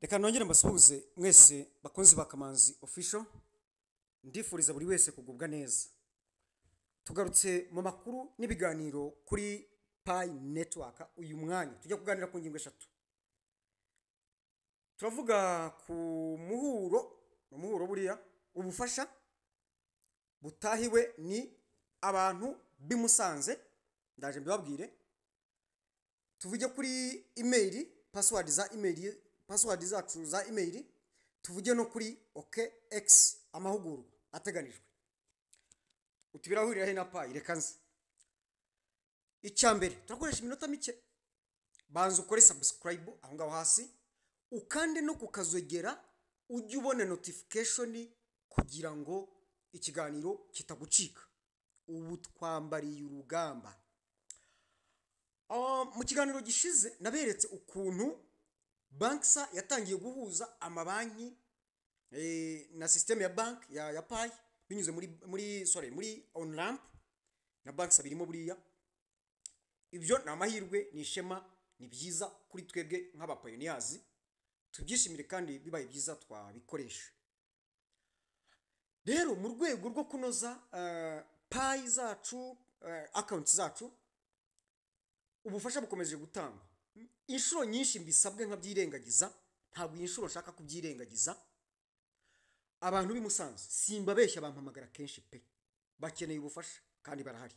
Reka nongere mbasuhuze mwese bakunzi ba Kamanzi Official, ndifuriza buri wese kugubwa neza. Tugarutse mu makuru n'ibiganiro kuri Pi Network. Uyu mwanya tujya kuganira ku ngingo eshatu. Turavuga ku muhuro buriya ubufasha butahiwe ni abantu bimusanze, ndaje mbibabwire. Tuvuge kuri email, password zacu za email, tuvuge no kuri OKX amahugurwa ateganijwe. Utibirahurira he na Pi, reka nze. Icyambere turakoresha iminota mike, banza ukore subscribe aho ngaho hasi, ukande no kukazogera ujye ubone notification kugira ngo ikiganiro kitagucika. Ubu twambariye urugamba. Mu kiganiro gishize naberetse ukuntu Banksa yatangiye guhuza amabanki na system ya bank ya Pi binyuze muri OnRamp na Banksa birimo buriya. Ibyo ni amahirwe, ni ishema, ni byiza kuri twebwe nk'aba pioneers. Tubyishimire kandi bibaye byiza twabikoresha. Rero mu rwego rwo kunoza Pi zacu, accounts zacu, ubufasha bukomeje gutangwa. Inshuro nyinshi mbisabwe nkabyirengagiza, ntabwo inshuro nshaka kubyirengagiza. Abantu bimusanze simbabeshya, bampamagara kenshi pe, bakeneye ubufasha kandi barahari.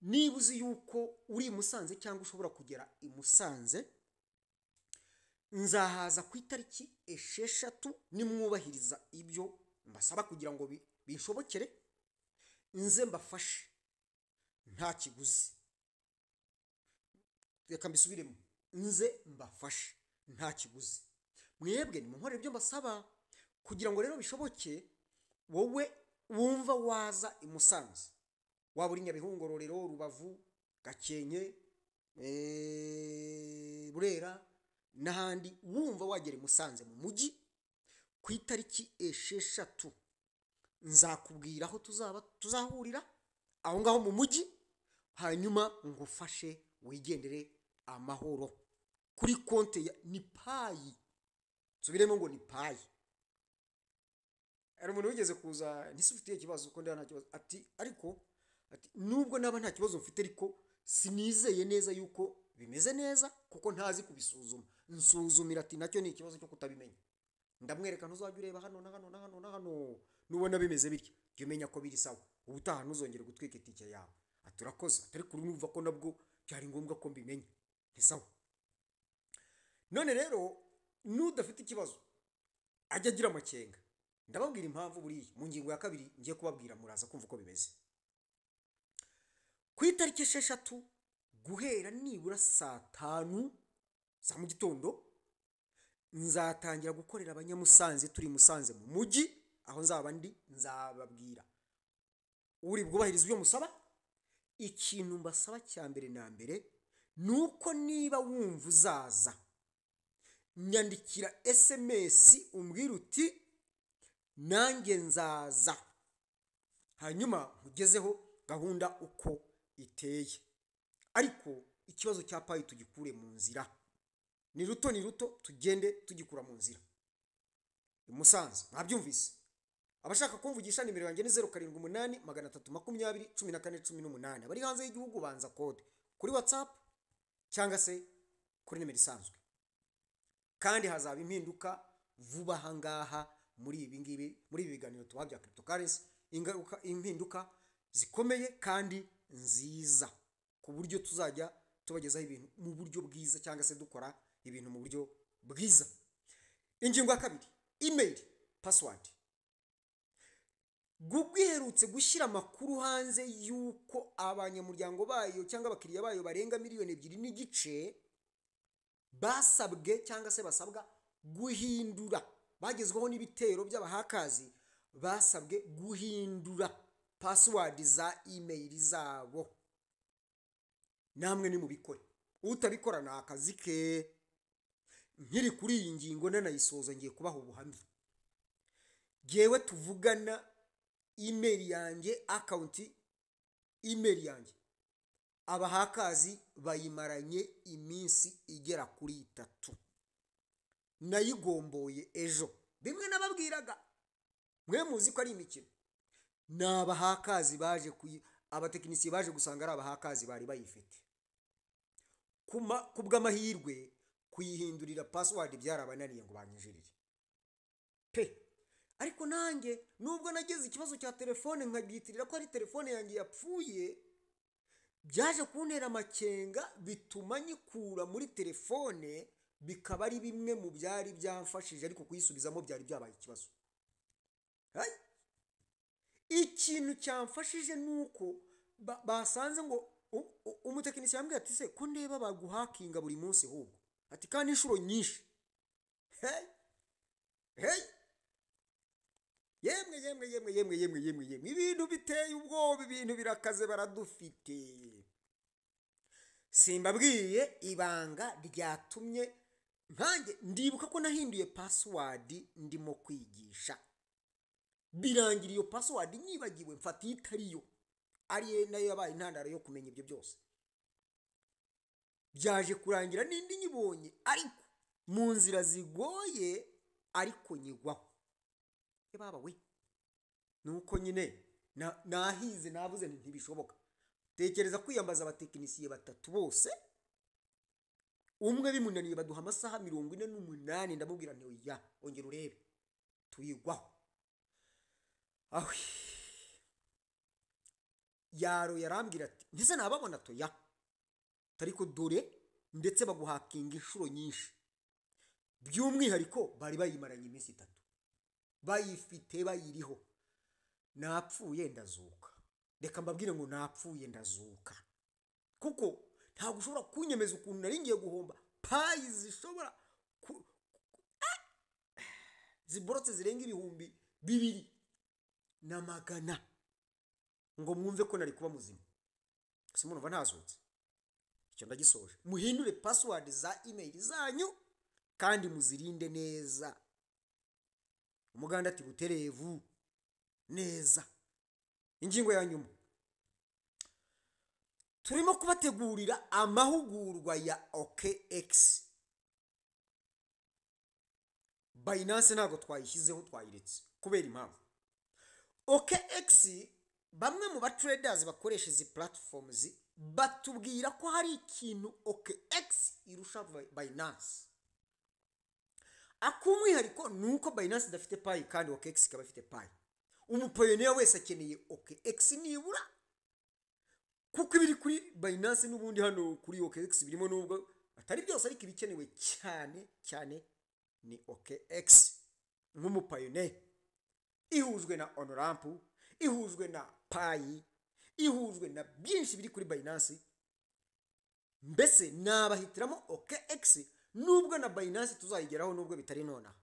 Niba uzi yuko uri Musanze cyangwa ushobora kugera i Musanze, nzahaza ku itariki 6 nimwubahiriza ibyo mbasaba kugira ngo bishobokere, nze mbafashe nta kiguzi. Reka mbisubiremo, nze mbafashe nta kiguzi. Mwebwe nimunkore ibyo mbasaba kugira ngo rero bishoboke. Wowe wumva waza i Musanze, waba uri Nyabihungu, Rorero, Rubavu, Gakenke, Burera n'ahandi, wumva wagera i Musanze mu mujyi ku itariki 6, nzakubwira aho tuzahurira aho ngaho mu mujyi, hanyuma ngufashe wigendere amahoro kuri konte ya ni Pi. Subiremo ngo ni Pi. Ari umuntu wigeze kuza ntisufitiye ikibazo uko ndana nta kibazo, ariko nubwo naba nta kibazo mfite, ariko sinizeye neza yuko bimeze neza kuko ntazi kubisuzuma. Nsuzumira ati nacyo ni ikibazo cyo kutabimenya. Ndamwereka ntuzajya ureba hano na hano na hano na hano, nubona bimeze bityo jye umenya ko biri sawa. Ubutaha ntuzongere gutwika itike yawe. Aturakoze, atari kuri numva ko nabwo byari ngombwa ko mbimenya. Ni sawa. None rero nudafite ikibazo ajya agira amakenga, ndababwira impamvu buriya mu ngingo ya 2 ngiye kubabwira, muraza kumva uko bimeze. Ku itariki 6 guhera nibura saa 5 za mu gitondo, nzatangira gukorera abanyamusanze turi Musanze mu mujyi aho nzaba ndi. Nzababwira uri bwubahiriza ibyo musaba. Ikintu mbasaba cya mbere na mbere nuko niba wumva uzaza, nyandikira SMS umbwira uti nanjye nzaza, hanyuma nkugezeho gahunda uko iteye. Ariko ikibazo cya Pi tugikure mu nzira, ni ruto tugende tugikura mu nzira. Musanze mwabyumvise. Abashaka kumvugisha nimero yanjye ni 078 320 1418. Bari hanze y'igihugu banza code kuri WhatsApp cyangwa se kuri nimero isanzwe. Kandi hazaba impinduka vuba hangaha muri ibi biganiro tubabya cryptocurrency, impinduka zikomeye kandi nziza, ku buryo tuzajya tubagezaho ibintu mu buryo bwiza cyangwa se dukora ibintu mu buryo bwiza. Ingingo ya 2, email password. Google iherutse gushyira amakuru hanze yuko abanyamuryango bayo cyangwa abakiriya bayo barenga 2.5 miliyoni basabwe cyangwa se basabwa guhindura, bagezweho n'ibitero by'abahakazi, basabwe guhindura password za email zabo. Namwe ni mubikore, utabikora na akazi ke. Nkiri kuri iyi ngingo nanayisoza ngiye kubaha ubuhamya. Jewe tuvugana email yanjye, account email yanjye, abahakazi bayimaranye iminsi igera kuri 3. nayigomboye ejo, bimwe nababwiraga mwe muzi ko ari imikino, ni abahakazi baje abatekinisiye baje gusanga ari abahakazi bari bayifite. Ku bw'amahirwe kuyihindurira password byarabananiye ngo banyinjirire pe. Ariko nanjye nubwo nagize ikibazo cya telefone nkabyitirira ko ari telefone yanjye yapfuye, byaje kuntera amakenga bituma nyikura muri telefone, bikaba ari bimwe mu byari byamfashije, ariko kuyisubizamo byari byabaye ikibazo. Ikintu cyamfashije nuko basanze ngo umutekinisiye yambwiye ati se ko ndeba baguhakinga buri munsi ahubwo ati kandi inshuro nyinshi. Yemwe ibintu biteye ubwoba, ibintu birakaze, baradufite. Simbabwiye ibanga ryatumye nkanjye ndibuka ko nahinduye password ndimo kwigisha, birangira iyo password nyibagiwe, mfata itariyo, ari nayo yabaye intandaro yo kumenya ibyo byose. Byaje kurangira n'indi nyibonye ariko mu nzira zigoye, ariko nyigwaho. Baba we nuko nyine nahize, navuze ntibishoboka. Tekereza kwiyambaza abatekinisiye 3 bose, umwe bimunaniye baduha amasaha 48, ndamubwira nti oya ongera urebe tuyigwaho. Aho yaro yarambwira ati ntise nababona toya, tariko dore ndetse baguhakinga inshuro nyinshi, by'umwihariko bari bayimaranye iminsi 3 bayifite bayiriho. Napfuye ndazuka, reka mbabwire ngo napfuye ndazuka, kuko ntabwo ushobora kunyemeza ukuntu nari ngiye guhomba payi zishobora ziborotse zirenga 2,200 ngo mwumve ko nari kuba muzima. Simunumva ntazutse. Icyo ndagisoje. Muhindure password za email zanyu kandi muzirinde neza. Umuganda ati buterevu neza. Ingingo ya nyuma, turimo kubategurira amahugurwa ya OKX. Binance ntago twayishyizeho, twayiretse kubera impamvu. OKX, bamwe mu traders bakoresha izi platforms batubwira ko hari ikintu OKX irusha Binance. Akumwihariko nuko Binance idafite payi kandi OKX ikaba ifite payi. Umupayoniya wese akeneye OKX nibura, kuko ibiri kuri Binance n'ubundi hano kuri OKX birimo, nubwo atari byose ariko ibikenewe cyane ni OKX. Nk'umupayoniya ihujwe na OnRamp, ihujwe na payi, ihujwe na byinshi biri kuri Binance, mbese nabahitiramo OKX nubwo na Binance tuzayigeraho nubwo bitari nona.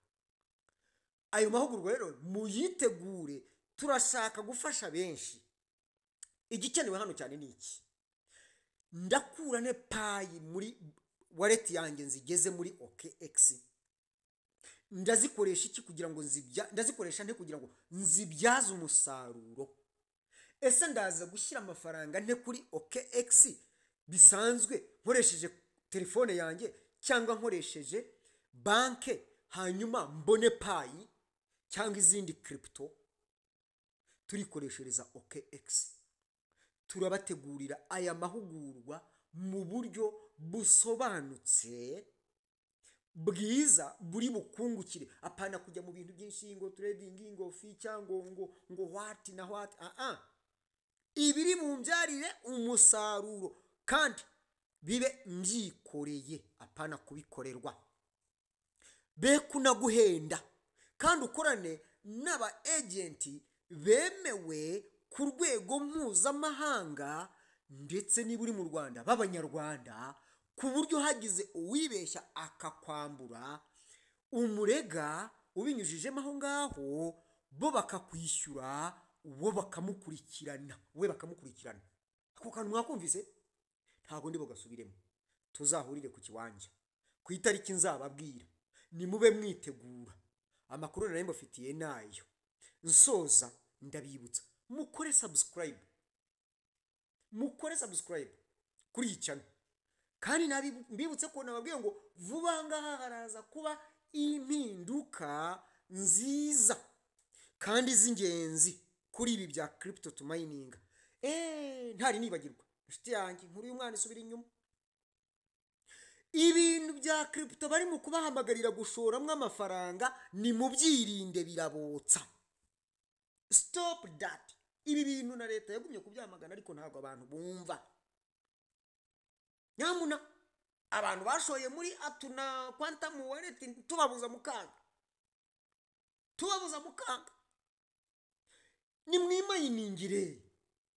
Ayo mahugurwa rero muyitegure, turashaka gufasha benshi. Igikenewe hano cyane ni iki: ndakura ne payi muri wallet yanjye nzigeze muri OKX, ndazikoresha iki kugira ngo ndazikoresha nte kugira ngo nzibyaze umusaruro? Ese ndaza gushyira amafaranga nte kuri OKX bisanzwe nkoresheje telefone yanjye cyangwa nkoresheje banke, hanyuma mbone payi cyangwa izindi crypto? Turikoreshereza OKX. Turabategurira aya mahugurwa mu buryo busobanutse bwiza, buri bukungukire, apana kujya mu bintu byinshi ngo trading, ngo feature, ngo what na what. Ibiri mu mbyarire umusaruro kandi bibe mbyikoreye, apana kubikorerwa. Be kunaguhenda kandi ukorane n'aba agenti bemewe ku rwego mpuzamahanga ndetse niburi mu Rwanda b'Abanyarwanda, ku buryo hagize uwibeshya akakwambura umurega ubinyujijemo aho ngaho, bo bakakwishyura, wo bakamukurikirana, we bakamukurikirana. Ako kantu mwakumvise? Ntago ndi bugasubiremo. Tuzahurire ku kiwanja ku itariki nzababwira, nimube mwitegura. Amakuru nari mbafitiye nayo. Nsoza ndabibutsa, mukore subscribe kuri iyi channel, kandi mbibutse ko nababwiye ngo vuba ngaha haraza haraza kuba impinduka nziza kandi z'ingenzi kuri ibi bya crypto to mining. Ntari nibagirwa inshuti yanjye nkuru y'umwana isubira inyuma, ibintu bya crypto bari mu kubahamagarira gushoramwo amafaranga ni mu byirinde birabotsa. Stop that. Ibi bintu na leta yagumye kubyamagana ariko ntabwo abantu bumva. Nyamuna abantu bashoye muri atuna quantum wallet tubabuza mukanga, ni mwimayiningire,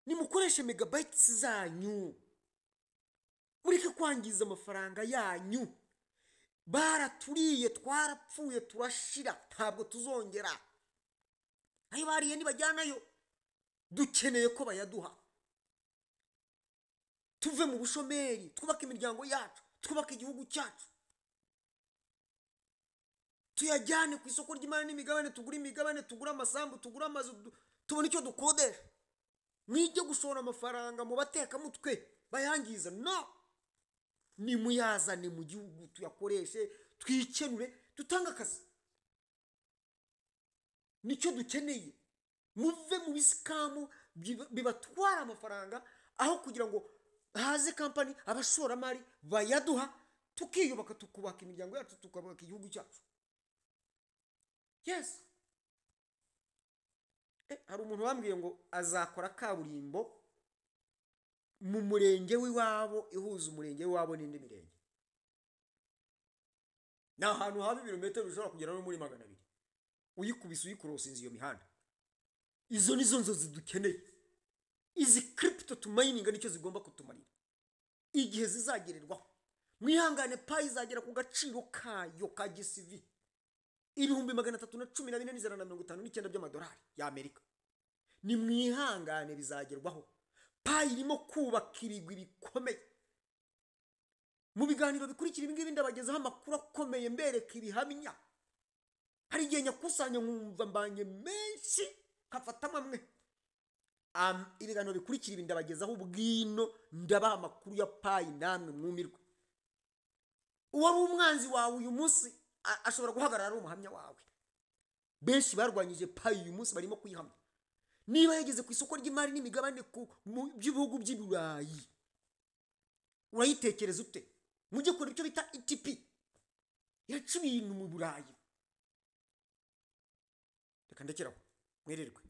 ni mukoreshe megabytes zanyu, mureke kwangiza amafaranga yanyu. Baraturiye, twarapfuye, turashira, ntabwo tuzongera. Ayo bariye nibajyanayo, dukeneye ko bayaduha, tuve mu bushomeri, twubake imiryango yacu, twubake igihugu cyacu, tuyajyane ku isoko ry'imari n'imigabane, tugura imigabane, tugura amasambu, tugura amazu, tubona icyo dukodesha. Mwige gushora amafaranga mu batekamutwe bayangiza, no, ni muyazane mu gihugu tuyakoreshe, twikenure, dutanga akazi. Nicyo dukeneye. Muve mu bisikamu bibatwara amafaranga, aho kugira ngo haze kampani abashoramari bayaduha, tukiyubaka, tukubaka imiryango yacu, tukubaka igihugu cyacu. Yes. Hari umuntu wambwiye ngo azakora kaburimbo mu murenge w'iwabo, ihuza umurenge w'iwabo n'indi mirenge. Ni ahantu haba ibirometero bishobora kugera no muri 200. Uyikubise uyikorosinze iyo mihanda. Izo nizo nzozi dukeneye. Izi crypto to mining nicyo zigomba kutumarira igihe zizagererwaho. Mwihangane, pi izagera ku gaciro kayo ka GCV $314,959 by'amadolari y'Amerika. Ni mwihangane, bizagerwaho. Pi irimo kubaka ibigwi bikomeye. Mu biganiro bikurikira ibi ngibi ndabagezaho amakuru akomeye, mbereka ibihamya. Hari igihe nyakusanya nkumva mbanye menshi kafatamo amwe. Ibiganiro bikurikira ibi ndabagezaho ubwino, ndabaha amakuru ya Pi namwe mwumirwe. Uwari umwanzi wawe uyu munsi ashobora guhagarara ari umuhamya wawe. Benshi barwanyije Pi uyu munsi barimo kuyihamya. Niba yageze ku isoko ry'imari n'imigabane mu by'ibihugu by'Iburayi, urayitekereza ute? Mujye kora icyo bita ETP, yaca ibintu mu Burayi. Reka ndekeraho, mwererwe.